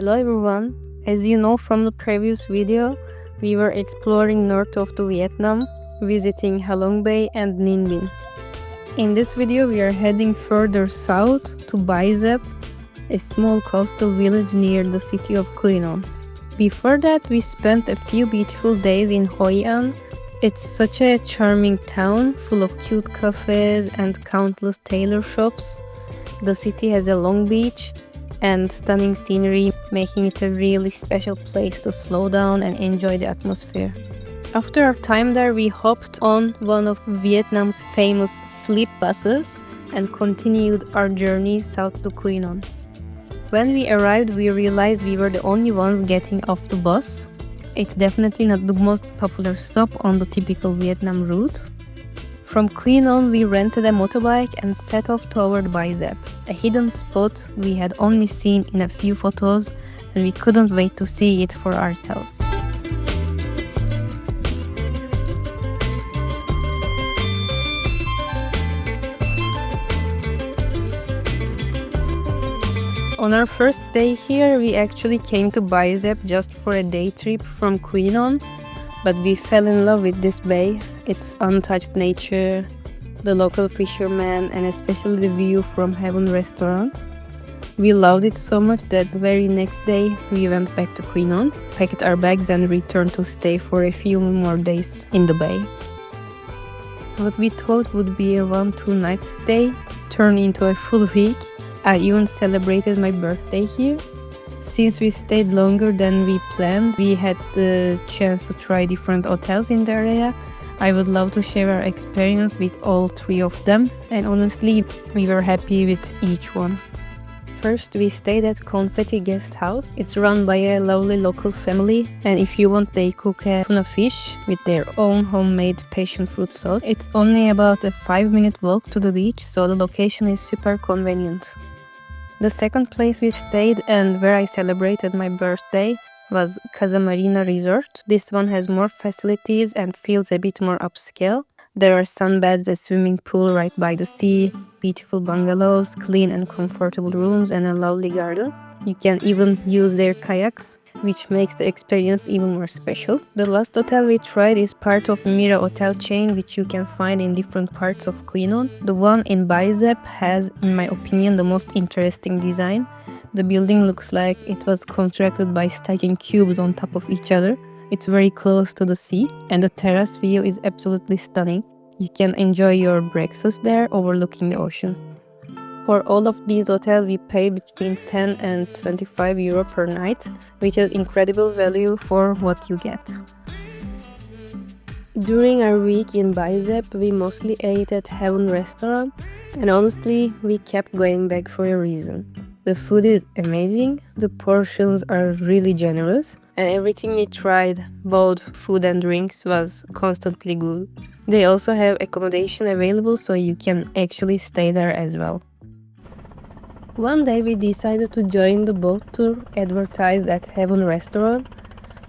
Hello everyone, as you know from the previous video, we were exploring north of the Vietnam, visiting Halong Bay and Ninh Bình. In this video we are heading further south to Bai Xep, a small coastal village near the city of Quy Nhon. Before that we spent a few beautiful days in Hoi An. It's such a charming town, full of cute cafes and countless tailor shops. The city has a long beach and stunning scenery, making it a really special place to slow down and enjoy the atmosphere. After our time there, we hopped on one of Vietnam's famous sleep buses and continued our journey south to Quy Nhon. When we arrived, we realized we were the only ones getting off the bus. It's definitely not the most popular stop on the typical Vietnam route. From Quy Nhon, we rented a motorbike and set off toward Bai Xep, a hidden spot we had only seen in a few photos, and we couldn't wait to see it for ourselves. On our first day here, we actually came to Bai Xep just for a day trip from Quy Nhon, but we fell in love with this bay, its untouched nature, the local fishermen, and especially the view from Heaven restaurant. We loved it so much that the very next day we went back to Quy Nhon, packed our bags and returned to stay for a few more days in the bay. What we thought would be a 1-2 night stay turned into a full week. I even celebrated my birthday here. Since we stayed longer than we planned, we had the chance to try different hotels in the area. I would love to share our experience with all three of them, and honestly, we were happy with each one. First, we stayed at Confetti Guest House. It's run by a lovely local family, and if you want, they cook a tuna fish with their own homemade passion fruit sauce. It's only about a 5-minute walk to the beach, so the location is super convenient. The second place we stayed and where I celebrated my birthday was Casa Marina Resort. This one has more facilities and feels a bit more upscale. There are sunbeds, a swimming pool right by the sea, beautiful bungalows, clean and comfortable rooms, and a lovely garden. You can even use their kayaks, which makes the experience even more special. The last hotel we tried is part of Mira hotel chain, which you can find in different parts of Quy Nhon. The one in Bai Xep has, in my opinion, the most interesting design. The building looks like it was constructed by stacking cubes on top of each other. It's very close to the sea, and the terrace view is absolutely stunning. You can enjoy your breakfast there overlooking the ocean. For all of these hotels, we pay between 10 and 25 euro per night, which is incredible value for what you get. During our week in Bai Xep, we mostly ate at Heaven restaurant, and honestly, we kept going back for a reason. The food is amazing, the portions are really generous, and everything we tried, both food and drinks, was constantly good. They also have accommodation available, so you can actually stay there as well. One day we decided to join the boat tour advertised at Heaven restaurant.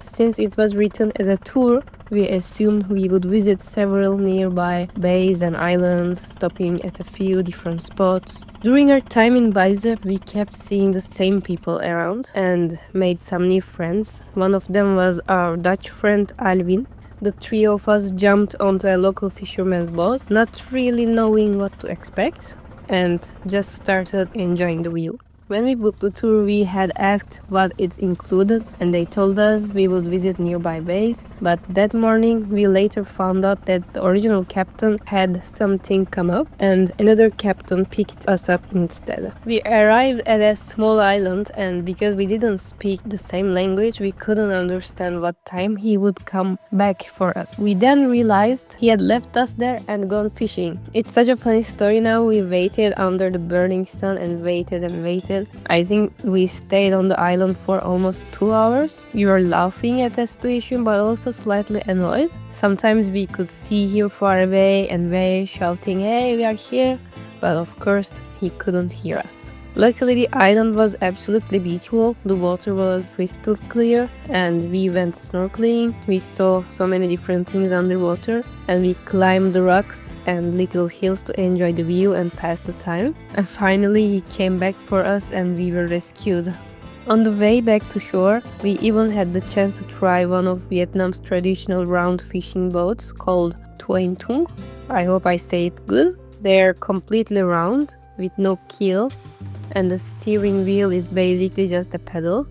Since it was written as a tour, we assumed we would visit several nearby bays and islands, stopping at a few different spots. During our time in Bai Xep, we kept seeing the same people around and made some new friends. One of them was our Dutch friend Alvin. The three of us jumped onto a local fisherman's boat, not really knowing what to expect, and just started enjoying the view. When we booked the tour, we had asked what it included, and they told us we would visit nearby bays, but that morning we later found out that the original captain had something come up and another captain picked us up instead. We arrived at a small island, and because we didn't speak the same language, we couldn't understand what time he would come back for us. We then realized he had left us there and gone fishing. It's such a funny story now. We waited under the burning sun and waited and waited. I think we stayed on the island for almost 2 hours. We were laughing at the situation but also slightly annoyed. Sometimes we could see him far away and we shouting, "Hey, we are here!" But of course, he couldn't hear us. Luckily, the island was absolutely beautiful. The water was crystal clear and we went snorkeling. We saw so many different things underwater and we climbed the rocks and little hills to enjoy the view and pass the time. And finally, he came back for us and we were rescued. On the way back to shore, we even had the chance to try one of Vietnam's traditional round fishing boats called thúng. I hope I say it good. They're completely round with no keel, and the steering wheel is basically just a pedal.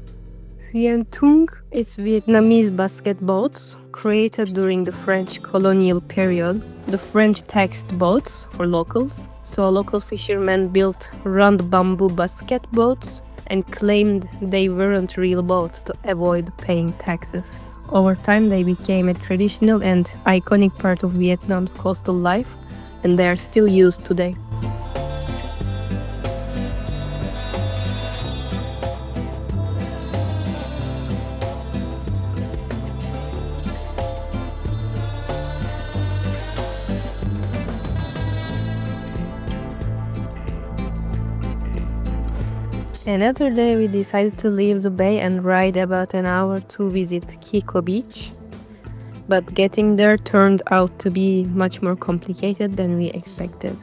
Thúng is Vietnamese basket boats created during the French colonial period. The French taxed boats for locals, so local fishermen built round bamboo basket boats and claimed they weren't real boats to avoid paying taxes. Over time, they became a traditional and iconic part of Vietnam's coastal life, and they are still used today. Another day we decided to leave the bay and ride about an hour to visit Kiko Beach. But getting there turned out to be much more complicated than we expected.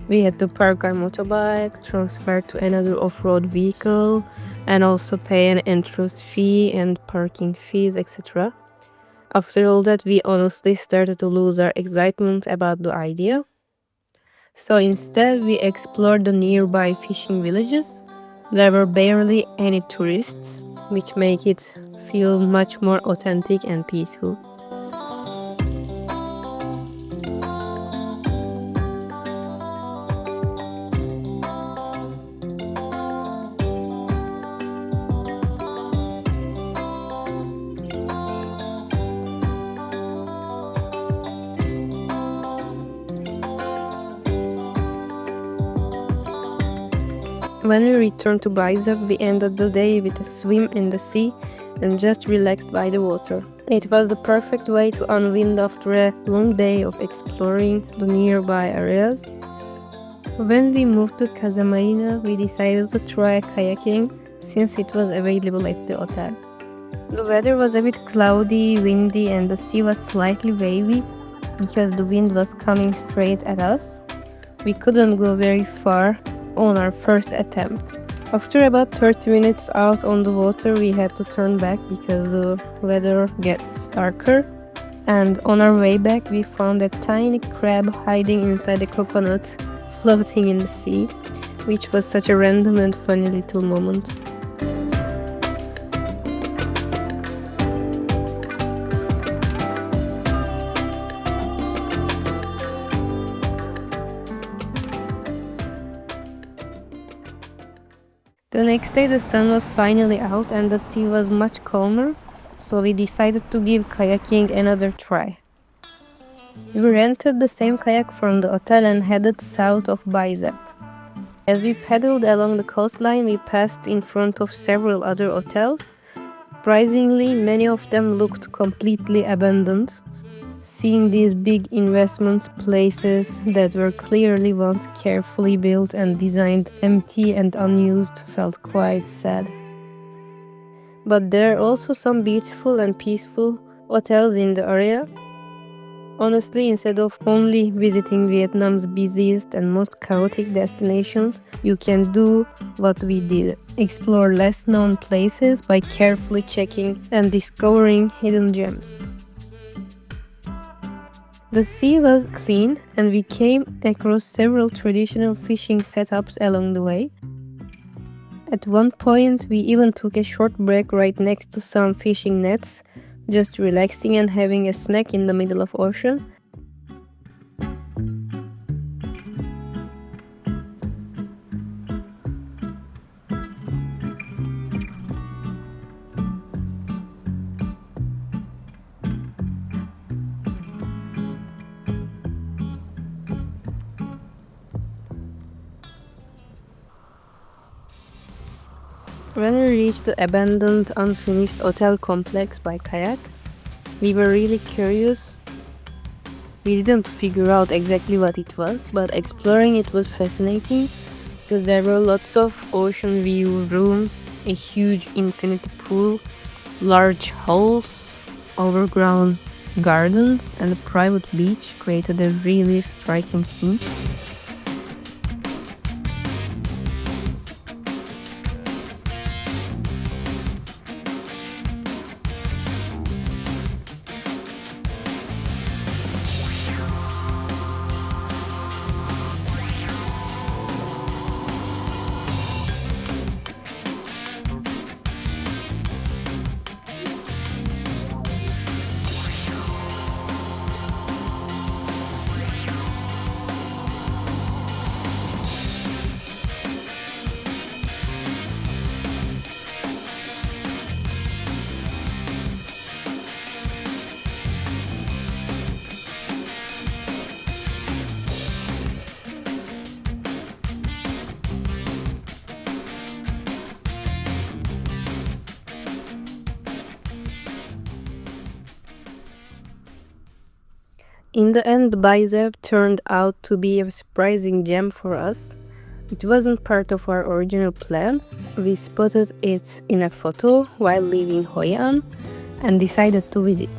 We had to park our motorbike, transfer to another off-road vehicle, and also pay an entrance fee and parking fees, etc. After all that, we honestly started to lose our excitement about the idea. So instead, we explored the nearby fishing villages. There were barely any tourists, which make it feel much more authentic and peaceful. When we returned to Bai Xep, we ended the day with a swim in the sea and just relaxed by the water. It was the perfect way to unwind after a long day of exploring the nearby areas. When we moved to Casa Marina, we decided to try kayaking since it was available at the hotel. The weather was a bit cloudy, windy, and the sea was slightly wavy because the wind was coming straight at us. We couldn't go very far on our first attempt. After about 30 minutes out on the water, we had to turn back because the weather gets darker. And on our way back, we found a tiny crab hiding inside a coconut floating in the sea, which was such a random and funny little moment. The next day the sun was finally out and the sea was much calmer, so we decided to give kayaking another try. We rented the same kayak from the hotel and headed south of Bai Xep. As we paddled along the coastline, we passed in front of several other hotels. Surprisingly, many of them looked completely abandoned. Seeing these big investment places that were clearly once carefully built and designed empty and unused felt quite sad. But there are also some beautiful and peaceful hotels in the area. Honestly, instead of only visiting Vietnam's busiest and most chaotic destinations, you can do what we did. Explore less known places by carefully checking and discovering hidden gems. The sea was clean and we came across several traditional fishing setups along the way. At one point, we even took a short break right next to some fishing nets, just relaxing and having a snack in the middle of ocean. When we reached the abandoned, unfinished hotel complex by kayak, we were really curious. We didn't figure out exactly what it was, but exploring it was fascinating because there were lots of ocean view rooms, a huge infinity pool, large halls, overgrown gardens, and a private beach created a really striking scene. In the end, Bai Xep turned out to be a surprising gem for us. It wasn't part of our original plan. We spotted it in a photo while leaving Hoi An and decided to visit.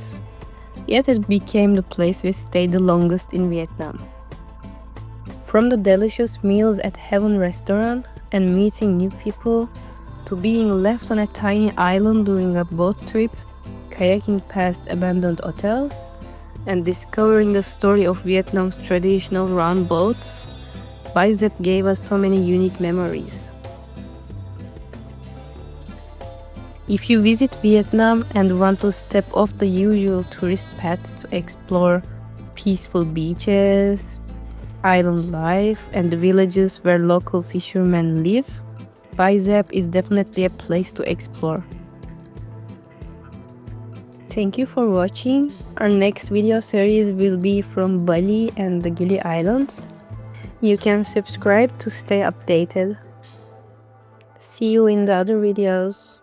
Yet it became the place we stayed the longest in Vietnam. From the delicious meals at Heaven restaurant and meeting new people, to being left on a tiny island during a boat trip, kayaking past abandoned hotels, and discovering the story of Vietnam's traditional round boats, Bai Xep gave us so many unique memories. If you visit Vietnam and want to step off the usual tourist path to explore peaceful beaches, island life, and the villages where local fishermen live, Bai Xep is definitely a place to explore. Thank you for watching. Our next video series will be from Bali and the Gili Islands. You can subscribe to stay updated. See you in the other videos.